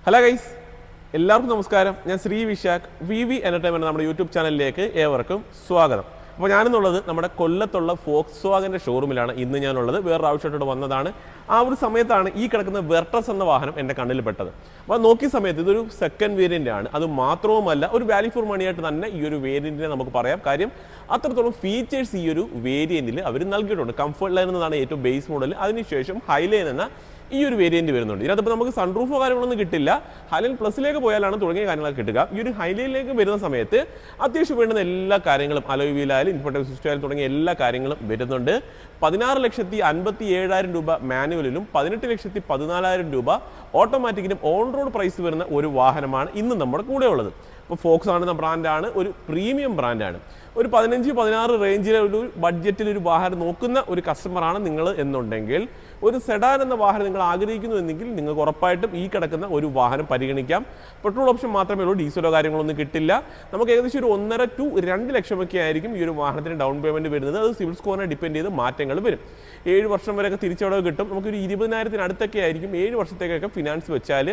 Hello guys, എല്ലാവർക്കും നമസ്കാരം. ഞാൻ ശ്രീ വിശാഖ്, വി എന്റർടൈൻമെന്റ് നമ്മുടെ യൂട്യൂബ് ചാനലിലേക്ക് ഏവർക്കും സ്വാഗതം. അപ്പോൾ ഞാനെന്നുള്ളത് നമ്മുടെ കൊല്ലത്തുള്ള ഫോക്സ്വാഗൻ്റെ ഷോറൂമിലാണ് ഇന്ന് ഞാനുള്ളത്. വേറൊരു ആവശ്യമായിട്ട് വന്നതാണ്. ആ ഒരു സമയത്താണ് ഈ കിടക്കുന്ന വെർട്ടസ് എന്ന വാഹനം എൻ്റെ കണ്ണിൽ പെട്ടത്. അപ്പോൾ നോക്കിയ സമയത്ത് ഇതൊരു സെക്കൻഡ് വേരിയൻ്റ് ആണ്. അത് മാത്രവുമല്ല, ഒരു വാല്യൂ ഫോർ മണി ആയിട്ട് തന്നെ ഈ ഒരു വേരിയൻറ്റിനെ നമുക്ക് പറയാം. കാര്യം അത്രത്തോളം ഫീച്ചേഴ്സ് ഈ ഒരു വേരിയൻറ്റിൽ അവർ നൽകിയിട്ടുണ്ട്. കംഫർട്ട് ലൈൻ എന്നതാണ് ഏറ്റവും ബേസ് മോഡൽ. അതിനുശേഷം ഹൈലൈൻ എന്ന ഈ ഒരു വേരിയൻറ്റ് വരുന്നുണ്ട്. ഇതിനകത്ത് നമുക്ക് സൺറൂഫോ കാര്യങ്ങളൊന്നും കിട്ടില്ല. ഹൈലൈൻ പ്ലസിലേക്ക് പോയാലാണ് തുടങ്ങിയ കാര്യങ്ങളൊക്കെ കിട്ടുക. ഈ ഒരു ഹൈലൈനിലേക്ക് വരുന്ന സമയത്ത് അത്യാവശ്യം വേണ്ടുന്ന എല്ലാ കാര്യങ്ങളും അലോയ് വീലായാലും ഇൻഫോർട്ടൈൻമെന്റ് സിസ്റ്റം ആയാലും തുടങ്ങിയ എല്ലാ കാര്യങ്ങളും വരുന്നുണ്ട്. 16,57,000 രൂപ മാനുവലിലും 18,14,000 രൂപ ഓട്ടോമാറ്റിക്കിനും ഓൺ റോഡ് പ്രൈസ് വരുന്ന ഒരു വാഹനമാണ് ഇന്ന് നമ്മുടെ കൂടെ ഉള്ളത്. ഇപ്പോൾ ഫോക്സ് ആണെന്ന ബ്രാൻഡാണ്, ഒരു പ്രീമിയം ബ്രാൻഡാണ്. ഒരു 15-16 റേഞ്ചിലെ ഒരു ബഡ്ജറ്റിൽ ഒരു വാഹനം നോക്കുന്ന ഒരു കസ്റ്റമറാണ് നിങ്ങൾ എന്നുണ്ടെങ്കിൽ, ഒരു സെഡാൻ എന്ന വാഹനം നിങ്ങൾ ആഗ്രഹിക്കുന്നു എന്നെങ്കിൽ നിങ്ങൾക്ക് ഉറപ്പായിട്ടും ഈ കിടക്കുന്ന ഒരു വാഹനം പരിഗണിക്കാം. പെട്രോൾ ഓപ്ഷൻ മാത്രമേ ഉള്ളൂ, ഡീസലോ കാര്യങ്ങളൊന്നും കിട്ടില്ല. നമുക്ക് ഏകദേശം ഒരു 1.5 to 2 ലക്ഷമൊക്കെ ആയിരിക്കും ഈ ഒരു വാഹനത്തിന് ഡൗൺ പേയ്മെൻറ്റ് വരുന്നത്. അത് സിവിൽ സ്കോറിനെ ഡിപ്പെൻഡ് ചെയ്ത് മാറ്റങ്ങൾ വരും. 7 വർഷം വരെയൊക്കെ തിരിച്ചടവ് കിട്ടും. നമുക്കൊരു 20,000 അടുത്തൊക്കെ ആയിരിക്കും 7 വർഷത്തേക്കൊക്കെ ഫിനാൻസ് വെച്ചാൽ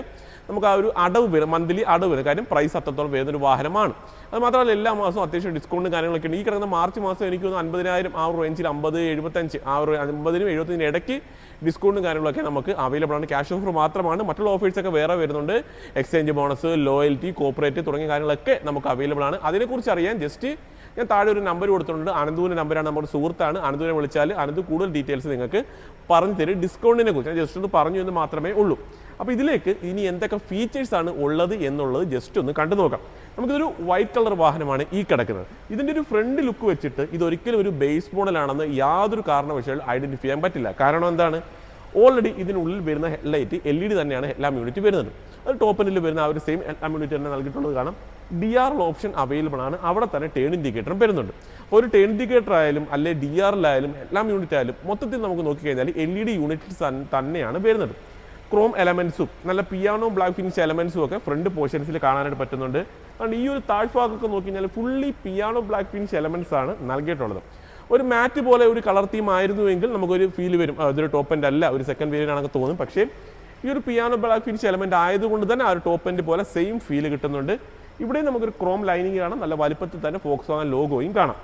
നമുക്ക് ആ ഒരു അടവ് വരും, മന്ത്ലി അടവ് വരും. കാര്യം പ്രൈസ് അത്രത്തോളം വരുന്നൊരു വാഹനമാണ്. അത് മാത്രമല്ല എല്ലാ മാസവും അത്യാവശ്യം ഡിസ്കൗണ്ട് കാര്യങ്ങളൊക്കെ ഉണ്ട്. ഈ കിടക്കുന്ന മാർച്ച് മാസം എനിക്ക് തോന്നുന്നു 50,000 ആ ഒരു റേഞ്ചിൽ 50-75 ആ ഒരു 50-75 ഇടയ്ക്ക് ഡിസ്കൗണ്ടും കാര്യങ്ങളൊക്കെ നമുക്ക് അവൈലബിൾ ആണ്. ക്യാഷ് ഓഫർ മാത്രമാണ്. മറ്റുള്ള ഓഫേഴ്സൊക്കെ വേറെ വരുന്നുണ്ട്. എക്സ്ചേഞ്ച് ബോണസ്, ലോയൽറ്റി, കോപ്പറേറ്റ് തുടങ്ങിയ കാര്യങ്ങളൊക്കെ നമുക്ക് അവൈലബിൾ ആണ്. അതിനെക്കുറിച്ച് അറിയാൻ ജസ്റ്റ് ഞാൻ താഴെ ഒരു നമ്പർ കൊടുത്തിട്ടുണ്ട്. അനന്തുവിൻ്റെ നമ്പറാണ്, നമ്മുടെ സുഹൃത്താണ്. അനന്തുവിനെ വിളിച്ചാൽ അനന്ത് കൂടുതൽ ഡീറ്റെയിൽസ് നിങ്ങൾക്ക് പറഞ്ഞു തരും. ഡിസ്കൗണ്ടിനെ കുറിച്ച് ഞാൻ ജസ്റ്റ് ഒന്ന് പറഞ്ഞു എന്ന് മാത്രമേ ഉള്ളൂ. അപ്പോൾ ഇതിലേക്ക് ഇനി എന്തൊക്കെ ഫീച്ചേഴ്സാണ് ഉള്ളത് എന്നുള്ളത് ജസ്റ്റ് ഒന്ന് കണ്ടു നോക്കാം. നമുക്കിതൊരു വൈറ്റ് കളർ വാഹനമാണ് ഈ കിടക്കുന്നത്. ഇതിൻ്റെ ഒരു ഫ്രണ്ട് ലുക്ക് വെച്ചിട്ട് ഇതൊരിക്കലും ഒരു ബേസ് മോഡലാണെന്ന് യാതൊരു കാരണവശാലും ഐഡൻറ്റിഫൈ ചെയ്യാൻ പറ്റില്ല. കാരണം എന്താണ്, ഓൾറെഡി ഇതിനുള്ളിൽ വരുന്ന ഹെഡ്ലൈറ്റ് LED തന്നെയാണ് ഹെഡ്ലാം യൂണിറ്റ് വരുന്നത്. അത് ടോപ്പിനിൽ വരുന്ന ആ ഒരു സെയിം ഹെഡ്ലാം യൂണിറ്റ് തന്നെ നൽകിയിട്ടുള്ളത് കാണാം. DRL ഓപ്ഷൻ അവൈലബിൾ ആണ്. അവിടെ തന്നെ ടേൺ ഇൻഡിക്കേറ്ററും വരുന്നുണ്ട്. അപ്പോൾ ഒരു ടേൺ ഇൻഡിക്കേറ്റർ ആയാലും അല്ലെ DRL ആയാലും ഹെഡ്ലാം യൂണിറ്റ് ആയാലും മൊത്തത്തിൽ നമുക്ക് നോക്കിക്കഴിഞ്ഞാൽ LED യൂണിറ്റ് തന്നെയാണ് വരുന്നത്. ക്രോം എലമെൻസും നല്ല പിയാനോ ബ്ലാക്ക് ഫിനിഷ് എലമെൻസും ഒക്കെ ഫ്രണ്ട് പോർഷൻസിൽ കാണാനായിട്ട് പറ്റുന്നുണ്ട്. അതുകൊണ്ട് ഈ ഒരു താഴ്ഭാഗമൊക്കെ നോക്കി കഴിഞ്ഞാൽ fully piano black finish elements ആണ് നൽകിയിട്ടുള്ളത്. ഒരു മാറ്റ് പോലെ ഒരു കളർ തീം ആയിരുന്നുവെങ്കിൽ നമുക്കൊരു ഫീൽ വരും, അതൊരു ടോപ്പ് എൻഡ് അല്ല, ഒരു സെക്കൻഡ് വേരിയൻ്റ് ആണെന്ന് തോന്നും. പക്ഷേ ഈ ഒരു പിയാനോ ബ്ലാക്ക് ഫിനിഷ് എലമെൻറ്റ് ആയതുകൊണ്ട് തന്നെ ആ ഒരു ടോപ്പ് എൻഡ് പോലെ സെയിം ഫീൽ കിട്ടുന്നുണ്ട്. ഇവിടെ നമുക്കൊരു ക്രോം ലൈനിങ് കാണാം. നല്ല വലുപ്പത്തിൽ തന്നെ ഫോക്സ്വാഗൻ ലോഗോയും കാണാം.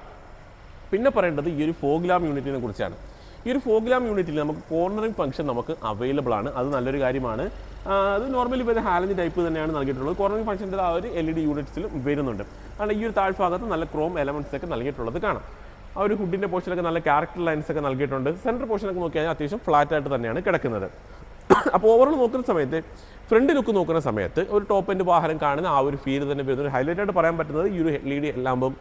പിന്നെ പറയേണ്ടത് ഈ ഒരു ഫോഗ്ലാം യൂണിറ്റിനെ കുറിച്ചാണ്. ഈ ഒരു ഫോഗ്ലാം യൂണിറ്റിൽ നമുക്ക് കോർണറിംഗ് ഫംഗ്ഷൻ നമുക്ക് അവൈലബിൾ ആണ്. അത് നല്ലൊരു കാര്യമാണ്. അത് നോർമലി വരുന്ന ഹാലഞ്ച് ടൈപ്പ് തന്നെയാണ് നൽകിയിട്ടുള്ളത്. കോർണറിംഗ് ഫംഗ്ഷൻ്റെ ആ ഒരു LED യൂണിറ്റ്സിലും വരുന്നുണ്ട്. കാരണം ഈ ഒരു താഴ്ഭാഗത്ത് നല്ല ക്രോം എലമെൻറ്റ്സ് ഒക്കെ നൽകിയിട്ടുള്ളത് കാണാം. ആ ഒരു ഹുഡിൻ്റെ പോർഷനൊക്കെ നല്ല ക്യാരക്ടർ ലൈൻസ് ഒക്കെ നൽകിയിട്ടുണ്ട്. സെൻറ്റർ പോർഷനൊക്കെ നോക്കിയാൽ അത്യാവശ്യം ഫ്ലാറ്റ് ആയിട്ട് തന്നെയാണ് കിടക്കുന്നത്. അപ്പോൾ ഓവറോൾ നോക്കുന്ന സമയത്ത് ഫ്രണ്ട് ലുക്ക് നോക്കുന്ന സമയത്ത് ഒരു ടോപ്പ് എൻഡ് വാഹനം കാണുന്ന ആ ഒരു ഫീൽ തന്നെ വരുന്ന ഒരു ഹൈലൈറ്റ് ആയിട്ട് പറയാൻ പറ്റുന്നത് ഈ ഒരു LED എല്ലാമ്പം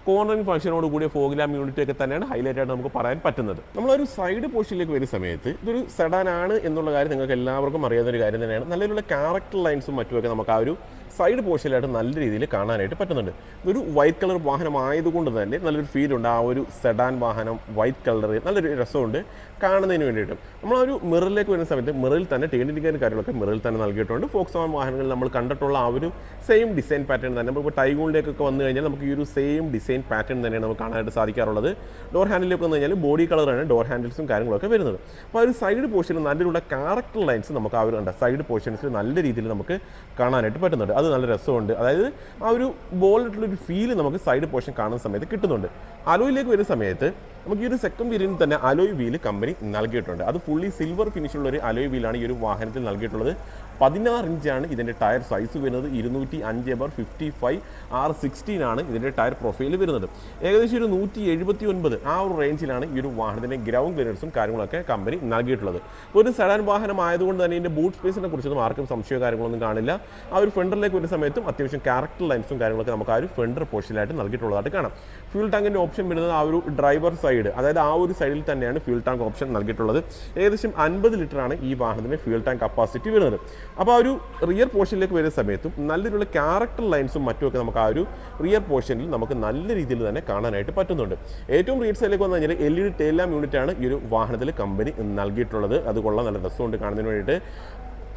കോർണറിംഗ് ഫംഗ്ഷനോട് കൂടിയ ഫോഗ്ലാം യൂണിറ്റ് ഒക്കെ തന്നെയാണ് ഹൈലൈറ്റ് ആയിട്ട് നമുക്ക് പറയാൻ പറ്റുന്നത്. നമ്മളൊരു സൈഡ് പോർഷനിലേക്ക് വരുന്ന സമയത്ത് ഇതൊരു സെഡാൻ ആണ് എന്നുള്ള കാര്യം നിങ്ങൾക്ക് എല്ലാവർക്കും അറിയാവുന്ന ഒരു കാര്യം തന്നെയാണ്. നല്ലൊരു ക്യാരക്ടർ ലൈൻസും മറ്റുമൊക്കെ നമുക്ക് ആ ഒരു സൈഡ് പോർഷനിലായിട്ട് നല്ല രീതിയിൽ കാണാനായിട്ട് പറ്റുന്നുണ്ട്. ഇതൊരു വൈറ്റ് കളർ വാഹനമായതുകൊണ്ട് തന്നെ നല്ലൊരു ഫീലുണ്ട്. ആ ഒരു സെഡാൻ വാഹനം വൈറ്റ് കളർ നല്ലൊരു രസമുണ്ട് കാണുന്നതിന് വേണ്ടിയിട്ട്. നമ്മൾ ആ ഒരു മിററിലേക്ക് വരുന്ന സമയത്ത് മിററിൽ തന്നെ ടേൺ ഇൻഡിക്കേറ്റർ കാര്യങ്ങളൊക്കെ മിററിൽ തന്നെ നൽകിയിട്ടുണ്ട്. ഫോക്സ്വാഗൻ വാഹനങ്ങളിൽ നമ്മൾ കണ്ടിട്ടുള്ള ആ ഒരു സെയിം ഡിസൈൻ പാറ്റേൺ തന്നെ നമുക്ക് ടൈഗോണിലേക്കൊക്കെ വന്നു കഴിഞ്ഞാൽ നമുക്ക് ഈ ഒരു സെയിം ഡിസൈൻ പാറ്റേൺ തന്നെയാണ് നമുക്ക് കാണാനായിട്ട് സാധിക്കാറുള്ളത്. ഡോർ ഹാൻഡിലേക്ക് വന്നു കഴിഞ്ഞാൽ ബോഡി കളറാണ് ഡോർ ഹാൻഡിൽസും കാര്യങ്ങളൊക്കെ വരുന്നത്. അപ്പോൾ ആ ഒരു സൈഡ് പോർഷനിൽ നല്ലൊരു ക്യാരക്ടർ ലൈൻസ് നമുക്ക് ആ ഒരു സൈഡ് പോർഷൻസിൽ നല്ല രീതിയിൽ നമുക്ക് കാണാനായിട്ട് പറ്റുന്നുണ്ട്. അത് നല്ല രസമുണ്ട്. അതായത് ആ ഒരു ബോൾഡായിട്ടുള്ളൊരു ഫീല് നമുക്ക് സൈഡ് പോർഷൻ കാണുന്ന സമയത്ത് കിട്ടുന്നുണ്ട്. അലോയിലേക്ക് വരുന്ന സമയത്ത് നമുക്ക് ഈ ഒരു സെക്കൻഡ് വീലിന് തന്നെ അലോയ് വീല് കമ്പനി നൽകിയിട്ടുണ്ട്. അത് ഫുള്ളി സിൽവർ ഫിനിഷുള്ള ഒരു അലോയ് വീലാണ് ഈ ഒരു വാഹനത്തിൽ നൽകിയിട്ടുള്ളത്. 16 ഇഞ്ചാണ് ഇതിൻ്റെ ടയർ സൈസ് വരുന്നത്. 205/55 R16 ആണ് ഇതിൻ്റെ ടയർ പ്രൊഫൈൽ വരുന്നത്. ഏകദേശം ഒരു 179 ആ ഒരു റേഞ്ചിലാണ് ഈ ഒരു വാഹനത്തിൻ്റെ ഗ്രൗണ്ട് ക്ലിയറൻസും കാര്യങ്ങളൊക്കെ കമ്പനി നൽകിയിട്ടുള്ളത്. ഒരു സെഡാൻ വാഹനം ആയതുകൊണ്ട് തന്നെ ഇതിൻ്റെ ബൂട്ട് സ്പേസിനെ കുറിച്ചൊന്നും ആർക്കും സംശയമോ കാര്യങ്ങളൊന്നും കാണില്ല. ആ ഒരു ഫെൻഡറിലേക്ക് വരുന്ന സമയത്തും അത്യാവശ്യം ക്യാരക്ടർ ലൈൻസും കാര്യങ്ങളൊക്കെ നമുക്ക് ആ ഒരു ഫെൻഡർ പോർഷനിലായിട്ട് നൽകിയിട്ടുള്ളതായിട്ട് കാണാം. ഫ്യൂൽ ടാങ്കിൻ്റെ ഓപ്ഷൻ വരുന്നത് ആ ഒരു ഡ്രൈവർ സൈഡ്, അതായത് ആ ഒരു സൈഡിൽ തന്നെയാണ് ഫ്യൂൽ ടാങ്ക് ഓപ്ഷൻ നൽകിയിട്ടുള്ളത്. ഏകദേശം 50 ലിറ്ററാണ് ഈ വാഹനത്തിന് ഫ്യൂൽ ടാങ്ക് കപ്പാസിറ്റി വരുന്നത്. അപ്പോൾ ആ ഒരു റിയർ പോർഷനിലേക്ക് വരുന്ന സമയത്തും നല്ലൊരു ക്യാരക്ടർ ലൈൻസും മറ്റുമൊക്കെ നമുക്ക് ആ ഒരു റിയർ പോർഷനിൽ നമുക്ക് നല്ല രീതിയിൽ തന്നെ കാണാനായിട്ട് പറ്റുന്നുണ്ട്. ഏറ്റവും റിയർ സൈഡിലേക്ക് വന്നു കഴിഞ്ഞാൽ LED ടെയിൽ ലാമ്പ് യൂണിറ്റാണ് ഈ ഒരു വാഹനത്തിൽ കമ്പനി നൽകിയിട്ടുള്ളത്. അതുകൊള്ളാം, നല്ല രസമുണ്ട് കാണുന്നതിന് വേണ്ടിയിട്ട്.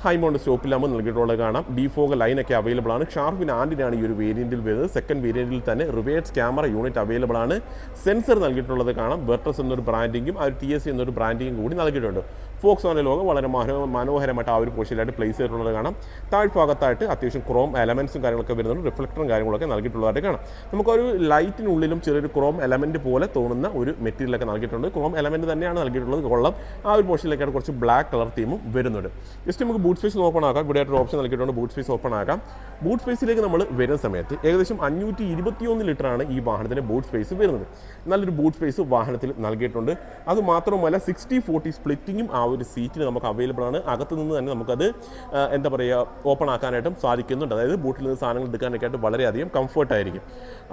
ഹൈ മൗണ്ട് സ്റ്റോപ്പിലാകുമ്പോൾ നൽകിയിട്ടുള്ളത് കാണാം. ഡിഫോഗ് ലൈനൊക്കെ അവൈലബിൾ ആണ്. ഷാർപ്പിൻ ആൻറ്റിനാണ് ഈ ഒരു വേരിയൻറ്റിൽ വരുന്നത്. സെക്കൻഡ് വേരിയൻറ്റിൽ തന്നെ റിവേഴ്സ് ക്യാമറ യൂണിറ്റ് അവൈലബിൾ ആണ്. സെൻസർ നൽകിയിട്ടുള്ളത് കാണാം. വെർട്ടസ് എന്നൊരു ബ്രാൻഡിങ്ങും ആ ഒരു TSC എന്നൊരു ബ്രാൻഡിങ്ങും കൂടി നൽകിയിട്ടുണ്ട്. ഫോക്സ്വാഗൺ ലോഗോ വളരെ മനോഹരമായിട്ട് ആ ഒരു പോർഷനിലായിട്ട് പ്ലേസ് ചെയ്തിട്ടുള്ളത് കാണാം. താഴ്ഭാഗത്തായിട്ട് അത്യാവശ്യം ക്രോം എലമെൻസും കാര്യങ്ങളൊക്കെ വരുന്നുണ്ട്, റിഫ്ലക്ടറും കാര്യങ്ങളൊക്കെ നൽകിയിട്ടുള്ളതായിട്ട് കാണാം. നമുക്കൊരു ലൈറ്റിനുള്ളിലും ചെറിയൊരു ക്രോം എലമെൻറ്റ് പോലെ തോന്നുന്ന ഒരു മെറ്റീരിയലൊക്കെ നൽകിയിട്ടുണ്ട്. ക്രോം എലമെൻറ്റ് തന്നെയാണ് നൽകിയിട്ടുള്ളത്, കൊള്ളാം. ആ ഒരു പോർഷനിലേക്കായിട്ട് കുറച്ച് ബ്ലാക്ക് കളർ തീമും വരുന്നുണ്ട്. ജസ്റ്റ് നമുക്ക് ബൂട്ട് സ്പേസ് ഓപ്പൺ ആക്കാം. ഇവിടെ ആയിട്ടൊരു ഓപ്ഷൻ നൽകിയിട്ടുണ്ട്, ബൂട്ട് സ്പേസ് ഓപ്പൺ ആക്കാം. ബൂട്ട് സ്പേസിലേക്ക് നമ്മൾ വരുന്ന സമയത്ത് ഏകദേശം 521 ലിറ്ററാണ് ഈ വാഹനത്തിൻ്റെ ബൂട്ട് സ്പേസ് വരുന്നത്. നല്ലൊരു ബൂട്ട് സ്പേസ് വാഹനത്തിൽ നൽകിയിട്ടുണ്ട്. അതുമാത്രമല്ല 60-40 സ്പ്ലിറ്റിങ്ങും ആ ഒരു സീറ്റിന് നമുക്ക് അവൈലബിൾ ആണ്. അകത്ത് നിന്ന് തന്നെ നമുക്കത് എന്താ പറയുക ഓപ്പൺ ആക്കാനായിട്ടും സാധിക്കുന്നുണ്ട്. അതായത് ബൂട്ടിൽ നിന്ന് സാധനങ്ങൾ എടുക്കാനൊക്കെ ആയിട്ട് വളരെയധികം കംഫർട്ടായിരിക്കും.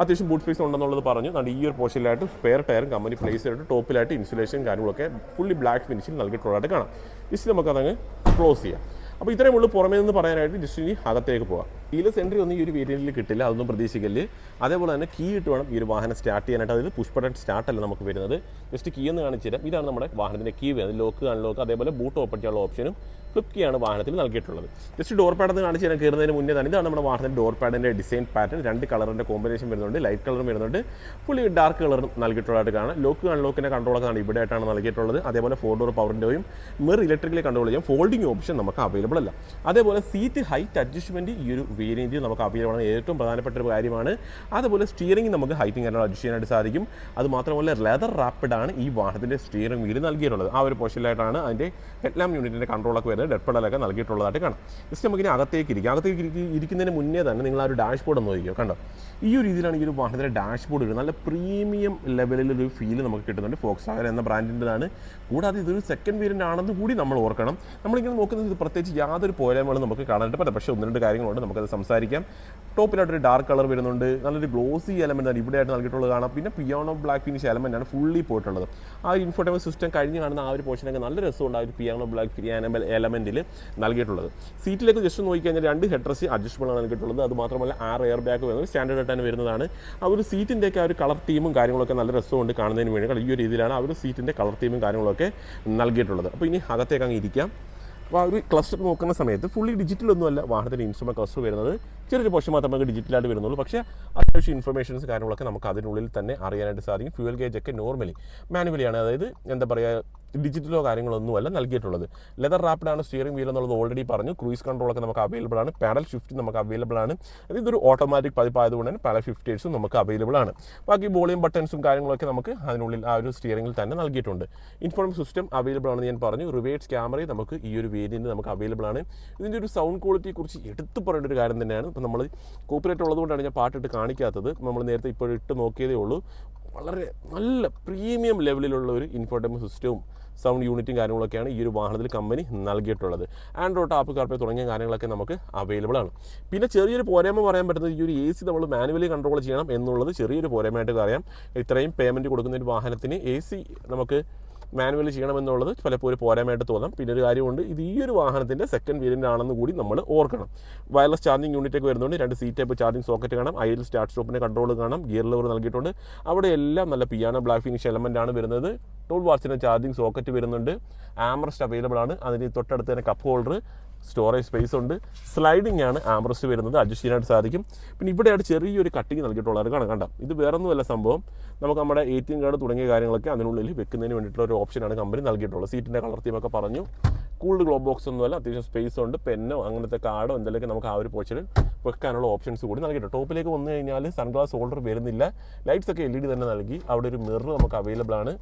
അത്യാവശ്യം ബൂട്ട് സ്പേസ് ഉണ്ടെന്നുള്ളത് പറഞ്ഞു. ഈ ഒരു പോർഷനിലായിട്ട് സ്പെയർ ടയറും കമ്പനി പ്ലേസ് ചെയ്തിട്ട് ടോപ്പിലായിട്ട് ഇൻസുലേഷൻ കാര്യങ്ങളൊക്കെ ഫുള്ളി ബ്ലാക്ക് ഫിനിഷിൽ നൽകിയിട്ടുള്ളതായിട്ട് കാണാം. ജസ്റ്റ് നമുക്കതങ്ങ് ക്ലോസ് ചെയ്യാം. അപ്പോൾ ഇത്രയും ഉള്ളൂ പുറമേ നിന്ന് പറയാനായിട്ട്. ജസ്റ്റ് ഇനി അകത്തേക്ക് പോകാം. കീലെസ് എൻട്രി ഒന്നും ഈ ഒരു വേരിയൻറ്റിൽ കിട്ടില്ല, അതൊന്നും പ്രതീക്ഷിക്കല്. അതേപോലെ തന്നെ കീ ഇട്ട് വേണം ഈ ഒരു വാഹനം സ്റ്റാർട്ട് ചെയ്യാനായിട്ട്. അതായത് പുഷ് ബട്ടൺ സ്റ്റാർട്ടല്ല നമുക്ക് വരുന്നത്. ജസ്റ്റ് കീ എന്ന് കാണിച്ചു തരാം. ഇതാണ് നമ്മുടെ വാഹനത്തിൻ്റെ കീ വരുന്നത്. ലോക്ക് അൺലോക്ക് അതേപോലെ ബൂട്ട് ഓപ്പൺ ചെയ്യാനുള്ള ഓപ്ഷനും ഫ്ലിപ്പ് കീ ആണ് വാഹനത്തിൽ നൽകിയിട്ടുള്ളത്. ജസ്റ്റ് ഡോർ പാഡ് എന്ന് കാണിച്ച് തരാൻ കയറുന്നതിന് മുന്നേ തന്നെ ഇതാണ് നമ്മുടെ വാഹനത്തിൻ്റെ ഡോർ പാഡിൻ്റെ ഡിസൈൻ പാറ്റേൺ. 2 കളറിൻ്റെ കോമ്പിനേഷൻ വരുന്നുണ്ട്, ലൈറ്റ് കളറും വരുന്നുണ്ട്, ഫുള്ളി ഡാർക്ക് കളറും നൽകിയിട്ടുള്ളതായിട്ട് കാണാം. ലോക്ക് അൺലോക്കിൻ്റെ കൺട്രോളൊക്കെ ആണ് ഇവിടെ ആയിട്ടാണ് നൽകിയിട്ടുള്ളത്. അതേപോലെ 4 ഡോർ പവർ വിൻഡോയും മിറർ ഇലക്ട്രിക്കലി കൺട്രോൾ ചെയ്യാം. ഫോൾഡിംഗ് ഓപ്ഷൻ നമുക്ക് അവൈലബിൾ അല്ല. അതേപോലെ സീറ്റ് ഹൈറ്റ് അഡ്ജസ്റ്റ്മെൻറ്റ് ഈ ഒരു വേരിയൻറ്റിൽ നമുക്ക് അവൈലബിൾ ആണ്, ഏറ്റവും പ്രധാനപ്പെട്ട ഒരു കാര്യമാണ്. അതുപോലെ സ്റ്റിയറിംഗ് നമുക്ക് ഹൈറ്റിംഗ് കാര്യങ്ങൾ അഡ്ജസ്റ്റ് ചെയ്യാനായിട്ട് സാധിക്കും. അതുമാത്രമല്ല ലെതർ റാപ്പിഡ് ആണ് ഈ വാഹനത്തിൻ്റെ സ്റ്റിയറിംഗ് വീല് നൽകിയിട്ടുള്ളത്. ആ ഒരു പോർഷനിലായിട്ടാണ് അതിൻ്റെ ഹെഡ്ലാമ്പ് യൂണിറ്റിൻ്റെ കൺട്രോളൊക്കെ വരുന്നത്, ഡെഡ് പെഡലൊക്കെ നൽകിയിട്ടുള്ളതായിട്ട് കാണാം. ജസ്റ്റ് നമുക്കിനി അകത്തേക്ക് ഇരിക്കാം. അകത്തേക്ക് ഇരിക്കുന്നതിന് മുന്നേ തന്നെ നിങ്ങൾ ആ ഒരു ഡാഷ്ബോർഡ് ഒന്ന് നോക്കിയോ, കണ്ടോ? ഈ ഒരു രീതിയിലാണ് ഈ ഒരു വാഹനത്തിൻ്റെ ഡാഷ്ബോർഡ് ഒരു നല്ല പ്രീമിയം ലെവലിലൊരു ഫീൽ നമുക്ക് കിട്ടുന്നുണ്ട്. ഫോക്സ്വാഗൺ എന്ന ബ്രാൻഡിൻ്റെതാണ്. കൂടാതെ ഇതൊരു സെക്കൻഡ് വേരിയൻ്റ് ആണെന്ന് കൂടി നമ്മൾ ഓർക്കണം. നമ്മളിങ്ങനെ നോക്കുന്നത് ഇത് പ്രത്യേകിച്ച് യാതൊരു പോരായ്മകളും നമുക്ക് കാണാനായിട്ട് പറ്റും. പക്ഷേ 1-2 കാര്യങ്ങളുണ്ട്, നമുക്കത് സംസാരിക്കാം. ടോപ്പിലായിട്ടൊരു ഡാർക്ക് കളർ വരുന്നുണ്ട്, നല്ലൊരു ഗ്ലോസി എലമെൻ്റ് ആണ് ഇവിടെ ആയിട്ട് നൽകിയിട്ടുള്ളത് കാണാം. പിന്നെ പിയാനോ ബ്ലാക്ക് ഫിനിഷ് എലമെൻ്റ് ആണ് ഫുള്ളി പോയിട്ടുള്ളത്. ആ ഒരു ഇൻഫോർട്ടൈൻമെൻറ്റ് സിസ്റ്റം കഴിഞ്ഞ് കാണുന്ന ആ ഒരു പോർഷനൊക്കെ നല്ല രസമുണ്ട്. ആ ഒരു പിയാനോ ബ്ലാക്ക് എലമെൻറ്റിൽ നൽകിയിട്ടുള്ളത്. സീറ്റിലേക്ക് ജസ്റ്റ് നോക്കിക്കഴിഞ്ഞാൽ 2 ഹെഡ് റെസ്റ്റ് അഡ്ജസ്റ്റബിൾ ആണ് നൽകിയിട്ടുള്ളത്. അതുമാത്രമല്ല 6 എയർ ബാഗ് വരുന്നത് സ്റ്റാൻഡേർഡ് ആയിട്ടാണ് വരുന്നതാണ്. ആ ഒരു സീറ്റിൻ്റെയൊക്കെ ആ ഒരു കളർ തീമും കാര്യങ്ങളൊക്കെ നല്ല രസമുണ്ട് കാണുന്നതിന് വേണ്ടി. ഈ ഒരു രീതിയിലാണ് ആ ഒരു സീറ്റിൻ്റെ കളർ തീമും കാര്യങ്ങളൊക്കെ നൽകിയിട്ടുള്ളത്. അപ്പോൾ ഇനി അകത്തേക്ക് അങ്ങ് ഇരിക്കാം. അപ്പോൾ ആ ഒരു ക്ലസ്റ്റർ നോക്കുന്ന സമയത്ത് ഫുള്ളി ഡിജിറ്റലൊന്നുമല്ല വാഹനത്തിൻ്റെ ഇൻസ്ട്രുമെൻറ്റ് ക്ലസ്റ്റർ വരുന്നത്. ചെറിയൊരു പോർഷൻ മാത്രമേ നമുക്ക് ഡിജിറ്റലായിട്ട് വരുന്നുള്ളൂ. പക്ഷേ അത്യാവശ്യം ഇൻഫർമേഷൻസ് കാര്യങ്ങളൊക്കെ നമുക്ക് അതിനുള്ളിൽ തന്നെ അറിയാനായിട്ട് സാധിക്കും. ഫ്യൂൽ ഗേജ് ഒക്കെ നോർമലി മാനുവലിയാണ്, അതായത് എന്താ പറയുക ഡിജിറ്റലോ കാര്യങ്ങളൊന്നുമല്ല നൽകിയിട്ടുള്ളത്. ലെതർ റാപ്പിഡാണ് സ്റ്റിയറിംഗ് വീൽ എന്നുള്ളത് ഓൾറെഡി പറഞ്ഞു. ക്രൂയിസ് കൺട്രോളൊക്കെ നമുക്ക് അവൈലബിൾ ആണ്. പാഡൽ ഷിഫ്റ്റ് നമുക്ക് അവൈലബിൾ ആണ്. ഇതൊരു ഓട്ടോമാറ്റിക് പതിപ്പായതുകൊണ്ട് തന്നെ പാഡൽ ഷിഫ്റ്റേഴ്സും നമുക്ക് അവൈലബിൾ ആണ്. ബാക്കി വോളിയം ബട്ടൺസും കാര്യങ്ങളൊക്കെ നമുക്ക് അതിനുള്ളിൽ ആ ഒരു സ്റ്റിയറിംഗിൽ തന്നെ നൽകിയിട്ടുണ്ട്. ഇൻഫോർമേഷൻ സിസ്റ്റം അവൈലബിൾ ആണെന്ന് ഞാൻ പറഞ്ഞു. റിവേഴ്സ് ക്യാമറയും നമുക്ക് ഈ ഒരു വേരിയൻറ്റ് നമുക്ക് അവൈലബിൾ ആണ്. ഇതിൻ്റെ ഒരു സൗണ്ട് ക്വാളിറ്റിയെക്കുറിച്ച് എടുത്തു പറയേണ്ട ഒരു കാര്യം തന്നെയാണ്. ഇപ്പോൾ നമ്മൾ കോപ്പറേറ്റ് ഉള്ളതുകൊണ്ടാണ് ഞാൻ പാട്ടിട്ട് കാണിക്കാത്തത്. നമ്മൾ നേരത്തെ ഇപ്പോൾ ഇട്ട് നോക്കിയതേ ഉള്ളൂ. വളരെ നല്ല പ്രീമിയം ലെവലിലുള്ള ഒരു ഇൻഫോർട്ടൈൻമെൻറ്റ് സിസ്റ്റവും സൗണ്ട് യൂണിറ്റും കാര്യങ്ങളൊക്കെയാണ് ഈ ഒരു വാഹനത്തിൽ കമ്പനി നൽകിയിട്ടുള്ളത്. ആൻഡ്രോയിഡ് ആപ്പ് കാർപ്ലേ തുടങ്ങിയ കാര്യങ്ങളൊക്കെ നമുക്ക് അവൈലബിൾ ആണ്. പിന്നെ ചെറിയൊരു പോരായ്മ പറയാൻ പറ്റുന്നത് ഈ ഒരു AC നമ്മൾ മാനുവലി കൺട്രോൾ ചെയ്യണം എന്നുള്ളത് ചെറിയൊരു പോരായ്മയായിട്ട് അറിയാം. ഇത്രയും പേയ്മെൻറ്റ് കൊടുക്കുന്ന ഒരു വാഹനത്തിന് AC നമുക്ക് മാനുവലി ചെയ്യണമെന്നുള്ളത് പലപ്പോൾ ഒരു പോരായ്മയായിട്ട് തോന്നാം. പിന്നെ ഒരു കാര്യമുണ്ട്, ഇത് ഈ ഒരു വാഹനത്തിൻ്റെ സെക്കൻഡ് വേരിയൻ്റ് ആണെന്ന് കൂടി നമ്മൾ ഓർക്കണം. വയർലെസ് ചാർജിങ് യൂണിറ്റൊക്കെ വരുന്നുണ്ട്. 2 സീറ്റ് ടൈപ്പ് ചാർജിങ് സോക്കറ്റ് കാണാം. ഐൽ സ്റ്റാർട്ട് സ്റ്റോപ്പിൻ്റെ കൺട്രോൾ കാണാം. ഗിയർ ലെവർ നൽകിയിട്ടുണ്ട്. അവിടെ എല്ലാം നല്ല പിയാനോ ബ്ലാക്ക് ഫിനിഷ് എലമെൻ്റ് ആണ് വരുന്നത്. 12 വാട്ട്സിൻ്റെ ചാർജിങ് സോക്കറ്റ് വരുന്നുണ്ട്. ആംറസ്റ്റ് അവൈലബിൾ ആണ്. അതിന് തൊട്ടടുത്ത് തന്നെ കപ്പ് ഹോൾഡർ, സ്റ്റോറേജ് സ്പേസ് ഉണ്ട്. സ്ലൈഡിംഗ് ആണ് ആംറസ്റ്റ് വരുന്നത്, അഡ്ജസ്റ്റ് ചെയ്യാനായിട്ട് സാധിക്കും. പിന്നെ ഇവിടെയായിട്ട് ചെറിയൊരു കട്ടിങ് നൽകിയിട്ടുള്ളത് കണ്ട. ഇത് വേറൊന്നുമല്ല സംഭവം, നമുക്ക് നമ്മുടെ ATM കാർഡ് തുടങ്ങിയ കാര്യങ്ങളൊക്കെ അതിനുള്ളിൽ വെക്കുന്നതിന് വേണ്ടിയിട്ടുള്ള ഒരു ഓപ്ഷനാണ് കമ്പനി നൽകിയിട്ടുള്ളത്. സീറ്റിൻ്റെ കളർ തീമൊക്കെ പറഞ്ഞു. കൂൾഡ് ഗ്ലോ ബോക്സ് ഒന്നുമല്ല, അത്യാവശ്യം സ്പേസ് ഉണ്ട്. പെന്നോ അങ്ങനത്തെ കാർഡോ എന്തെങ്കിലുമൊക്കെ നമുക്ക് ആ ഒരു പോർഷനിൽ വെക്കാനുള്ള ഓപ്ഷൻസ് കൂടി നൽകിയിട്ടുണ്ട്. ടോപ്പിലേക്ക് വന്നു കഴിഞ്ഞാൽ സൺഗ്ലാസ് ഹോൾഡർ വരുന്നില്ല. ലൈറ്റ്സ് ഒക്കെ LED തന്നെ നൽകി. അവിടെ ഒരു മിറർ നമുക്ക് അവൈലബിൾ ആണ്.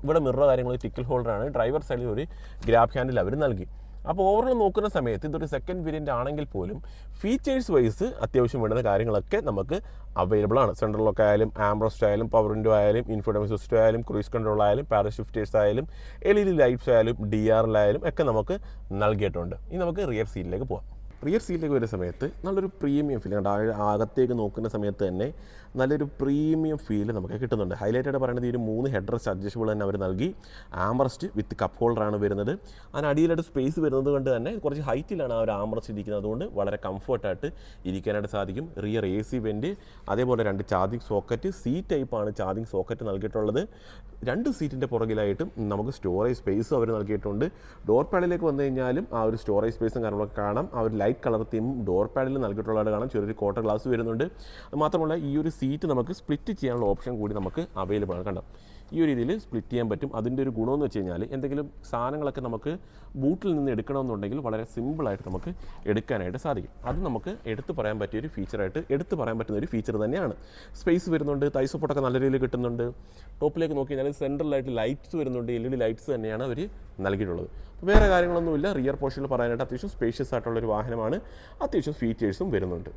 ഇവിടെ മിറർ കാര്യങ്ങൾ ടിക്കൽ ഹോൾഡറാണ്. ഡ്രൈവർ സൈഡിൽ ഒരു ഗ്രാബ് ഹാൻഡിൽ അവർ നൽകി. അപ്പോൾ ഓവറോൾ നോക്കുന്ന സമയത്ത് ഇതൊരു സെക്കൻഡ് വേരിയൻ്റ് ആണെങ്കിൽ പോലും ഫീച്ചേഴ്സ് വൈസ് അത്യാവശ്യം വേണ്ടുന്ന കാര്യങ്ങളൊക്കെ നമുക്ക് അവൈലബിൾ ആണ്. സെൻട്രൽ ലോക്ക് ആയാലും ആംബ്രസ്റ്റ് ആയാലും പവർ വിൻഡോ ആയാലും ഇൻഫോർട്ടൈൻമെൻറ്റ് സിസ്റ്റം ആയാലും ക്രൂയിസ് കൺട്രോൾ ആയാലും പാരൽ ഷിഫ്റ്റേഴ്സ് ആയാലും LED ലൈറ്റ്സ് ആയാലും DRL ആയാലും ഒക്കെ നമുക്ക് നൽകിയിട്ടുണ്ട്. ഇനി നമുക്ക് റിയർ സീറ്റിലേക്ക് പോകാം. റിയർ സീറ്റിലേക്ക് വരുന്ന സമയത്ത് നല്ലൊരു പ്രീമിയം ഫീൽ ഉണ്ട്. അകത്തേക്ക് നോക്കുന്ന സമയത്ത് തന്നെ നല്ലൊരു പ്രീമിയം ഫീൽ നമുക്ക് കിട്ടുന്നുണ്ട്. ഹൈലൈറ്റായിട്ട് പറയുന്നത് ഈ ഒരു 3 ഹെഡ് റെസ്റ്റ് അഡ്ജസ്റ്റബിൾ തന്നെ അവർ നൽകി. ആംറസ്റ്റ് വിത്ത് കപ്പ് ഹോൾഡറാണ് വരുന്നത്. അതിനടിയിലായിട്ട് സ്പേസ് വരുന്നത് കൊണ്ട് തന്നെ കുറച്ച് ഹൈറ്റിലാണ് ആ ഒരു ആംറസ്റ്റ് ഇരിക്കുന്നത്. അതുകൊണ്ട് വളരെ കംഫർട്ടായിട്ട് ഇരിക്കാനായിട്ട് സാധിക്കും. റിയർ AC വെൻറ്റ്, അതേപോലെ 2 ചാർജിങ് സോക്കറ്റ്, C ടൈപ്പാണ് ചാർജിങ് സോക്കറ്റ് നൽകിയിട്ടുള്ളത്. 2 സീറ്റിൻ്റെ പുറകിലായിട്ടും നമുക്ക് സ്റ്റോറേജ് സ്പേസും അവർ നൽകിയിട്ടുണ്ട്. ഡോർ പാഡിലേക്ക് വന്നു കഴിഞ്ഞാലും ആ ഒരു സ്റ്റോറേജ് സ്പേസും കാര്യങ്ങളൊക്കെ കാണാം. ആ ഒരു ലൈറ്റ് കളർ തീമും ഡോർ പാഡിൽ നൽകിയിട്ടുള്ളത് കാണാം. ചെറിയൊരു കോട്ടർ ഗ്ലാസ് വരുന്നുണ്ട്. അത് മാത്രമല്ല ഈ ഒരു സീറ്റ് നമുക്ക് സ്പ്ലിറ്റ് ചെയ്യാനുള്ള ഓപ്ഷൻ കൂടി നമുക്ക് അവൈലബിൾ ആണ്. കണ്ടോ, ഈ ഒരു രീതിയിൽ സ്പ്ലിറ്റ് ചെയ്യാൻ പറ്റും. അതിൻ്റെ ഒരു ഗുണമെന്ന് വെച്ച് കഴിഞ്ഞാൽ എന്തെങ്കിലും സാധനങ്ങളൊക്കെ നമുക്ക് ബൂട്ടിൽ നിന്ന് എടുക്കണമെന്നുണ്ടെങ്കിൽ വളരെ സിമ്പിളായിട്ട് നമുക്ക് എടുക്കാനായിട്ട് സാധിക്കും. അത് നമുക്ക് എടുത്തു പറയാൻ പറ്റിയൊരു ഫീച്ചറായിട്ട് എടുത്തു പറയാൻ പറ്റുന്ന ഒരു ഫീച്ചർ തന്നെയാണ്. സ്പേസ് വരുന്നുണ്ട്, തൈ സപ്പോർട്ടൊക്കെ നല്ല രീതിയിൽ കിട്ടുന്നുണ്ട്. ടോപ്പിലേക്ക് നോക്കി കഴിഞ്ഞാൽ സെൻട്രലായിട്ട് ലൈറ്റ്സ് വരുന്നുണ്ട്, LED ലൈറ്റ്സ് തന്നെയാണ് അവർ നൽകിയിട്ടുള്ളത്. വേറെ കാര്യങ്ങളൊന്നുമില്ല. റിയർ പോർഷനിൽ പറയാനായിട്ട് അത്യാവശ്യം സ്പേഷ്യസ് ആയിട്ടുള്ളൊരു വാഹനമാണ്, അത്യാവശ്യം ഫീച്ചേഴ്സും വരുന്നുണ്ട്.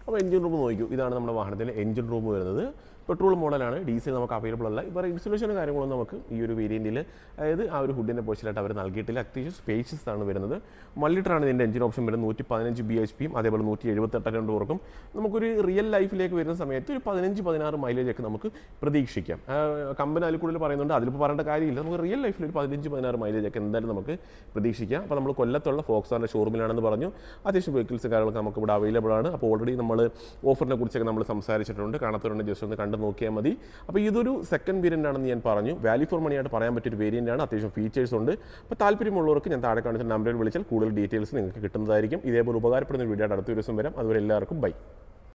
അപ്പോൾ എഞ്ചിൻ റൂം നോക്കൂ, ഇതാണ് നമ്മുടെ വാഹനത്തിൻ്റെ എഞ്ചിൻ റൂം വരുന്നത്. പെട്രോൾ മോഡലാണ്, ഡീസൽ നമുക്ക് അവൈലബിൾ അല്ല. ഇപ്പോൾ ഇൻസ്റ്റലേഷനും കാര്യങ്ങളൊന്നും നമുക്ക് ഈ ഒരു വേരിയൻറ്റിൽ, അതായത് ആ ഒരു ഹുഡിൻ്റെ പോർഷനായിട്ട് അവർ നൽകിയിട്ടില്ല. അത്യാവശ്യം സ്പേഷ്യസ് ആണ് വരുന്നത്. 1 ലിറ്ററാണ് ഇതിൻ്റെ എഞ്ചിൻ ഓപ്ഷൻ വരുന്നത്. 115 bhp അതേപോലെ 178 ടോർക്കും. നമുക്കൊരു റിയൽ ലൈഫിലേക്ക് വരുന്ന സമയത്ത് ഒരു 15-16 മൈലേജ് ഒക്കെ നമുക്ക് പ്രതീക്ഷിക്കാം. കമ്പനി അതിൽ കൂടുതൽ പറയുന്നുണ്ട്, അതിലിപ്പോൾ പറയേണ്ട കാര്യമില്ല. നമുക്ക് റിയൽ ലൈഫിൽ ഒരു 15-16 മൈലേജ് ഒക്കെ എന്തായാലും നമുക്ക് പ്രതീക്ഷിക്കാം. അപ്പോൾ നമ്മൾ കൊല്ലത്തുള്ള ഫോക്സാറിൻ്റെ ഷോറൂമിലാണെന്ന് പറഞ്ഞു. അത്യാവശ്യം വെഹിക്കിൾസ് കാര്യങ്ങളൊക്കെ നമുക്ക് ഇവിടെ അവൈലബിൾ ആണ്. അപ്പോൾ ഓൾറെഡി നമ്മൾ ഓഫറിനെ കുറിച്ചൊക്കെ നമ്മൾ സംസാരിച്ചിട്ടുണ്ട്. കാണാത്തവരുണ്ട് ജസ്റ്റ് ഒന്ന് കണ്ട് നോക്കിയാൽ മതി. അപ്പോൾ ഇതൊരു സെക്കൻഡ് വേരിയൻ്റ് ആണെന്ന് ഞാൻ പറഞ്ഞു. വാല്യൂ ഫോർ മണി ആയിട്ട് പറയാൻ പറ്റിയൊരു വേരിയൻ്റ് ആണ്. അത്യാവശ്യം ഫീച്ചേഴ്സ് ഉണ്ട്. അപ്പോൾ താല്പര്യമുള്ളവർക്ക് ഞാൻ താഴെ കാണിച്ച നമ്പറിൽ വിളിച്ചാൽ കൂടുതൽ ഡീറ്റെയിൽസ് നിങ്ങൾക്ക് കിട്ടുന്നതായിരിക്കും. ഇതേപോലെ ഉപകാരപ്പെടുന്ന വീഡിയോ അടുത്ത ദിവസം വരാം. അതുവരെ എല്ലാവർക്കും ബൈ.